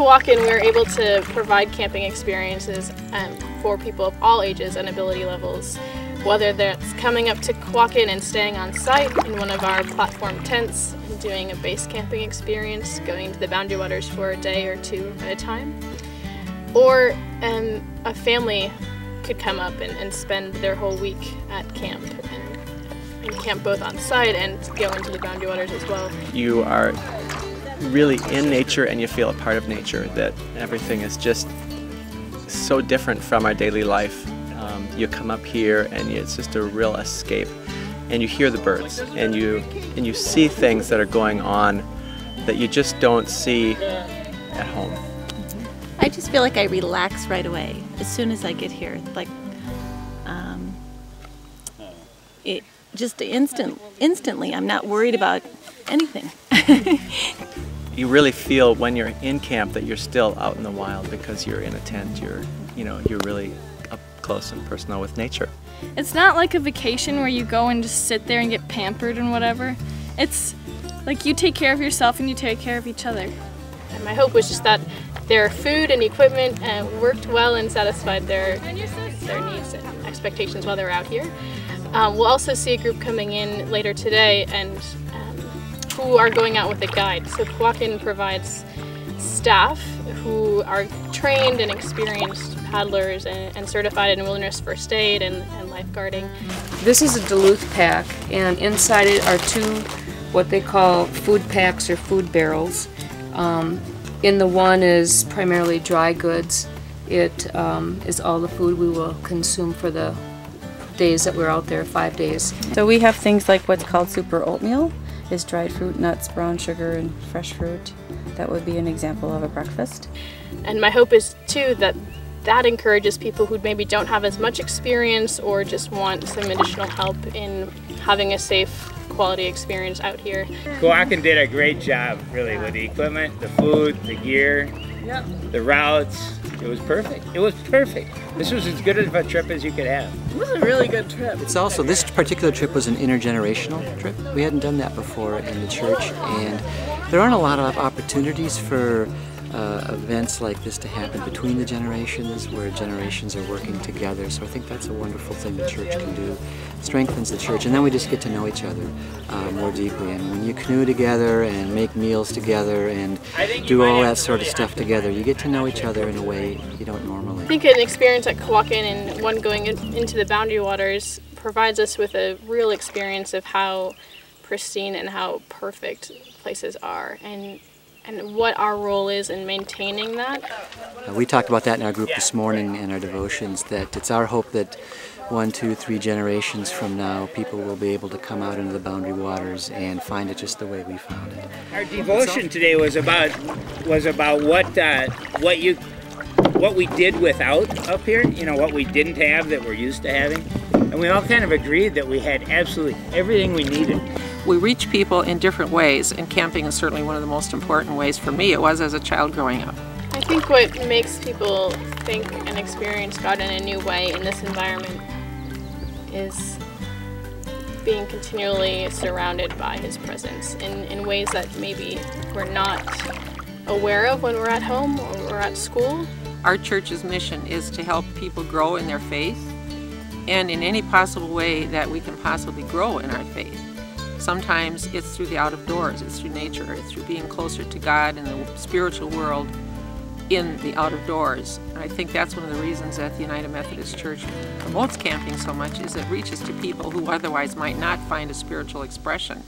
Kowakan, we're able to provide camping experiences for people of all ages and ability levels, whether that's coming up to Kowakan and staying on site in one of our platform tents and doing a base camping experience, going to the Boundary Waters for a day or two at a time, or a family could come up and spend their whole week at camp and camp both on site and go into the Boundary Waters as well. You are really in nature and you feel a part of nature, that everything is just so different from our daily life. You come up here and it's just a real escape, and you hear the birds and you see things that are going on that you just don't see at home. I just feel like I relax right away as soon as I get here. Like, it just instantly, I'm not worried about anything. You really feel when you're in camp that you're still out in the wild because you're in a tent. You're really up close and personal with nature. It's not like a vacation where you go and just sit there and get pampered and whatever. It's like you take care of yourself and you take care of each other. And my hope was just that their food and equipment worked well and satisfied their needs and expectations while they were out here. We'll also see a group coming in later today and who are going out with a guide. So Kowakan provides staff who are trained and experienced paddlers and certified in wilderness first aid and lifeguarding. This is a Duluth pack, and inside it are two what they call food packs or food barrels. In the one is primarily dry goods. It is all the food we will consume for the days that we're out there, 5 days. So we have things like what's called super oatmeal. Is dried fruit, nuts, brown sugar, and fresh fruit. That would be an example of a breakfast. And my hope is too that encourages people who maybe don't have as much experience or just want some additional help in having a safe, quality experience out here. Kowakan did a great job, really, with the equipment, the food, the gear, the routes. It was perfect. It was perfect. This was as good of a trip as you could have. It was a really good trip. It's also, this particular trip was an intergenerational trip. We hadn't done that before in the church, and there aren't a lot of opportunities for events like this to happen between the generations, where generations are working together. So I think that's a wonderful thing the church can do. It strengthens the church, and then we just get to know each other more deeply. And when you canoe together and make meals together and do all that sort of stuff together, you get to know each other in a way you don't normally. I think an experience at Kowakan and one going into the Boundary Waters provides us with a real experience of how pristine and how perfect places are, and what our role is in maintaining that. We talked about that in our group this morning in our devotions, that it's our hope that 1, 2, 3 generations from now people will be able to come out into the Boundary Waters and find it just the way we found it. Our devotion today was about what we did without up here, what we didn't have that we're used to having. And we all kind of agreed that we had absolutely everything we needed. We reach people in different ways, and camping is certainly one of the most important ways for me. It was as a child growing up. I think what makes people think and experience God in a new way in this environment is being continually surrounded by His presence in ways that maybe we're not aware of when we're at home or we're at school. Our church's mission is to help people grow in their faith, and in any possible way that we can possibly grow in our faith. Sometimes it's through the out of doors, it's through nature, it's through being closer to God and the spiritual world in the out of doors. And I think that's one of the reasons that the United Methodist Church promotes camping so much, is it reaches to people who otherwise might not find a spiritual expression.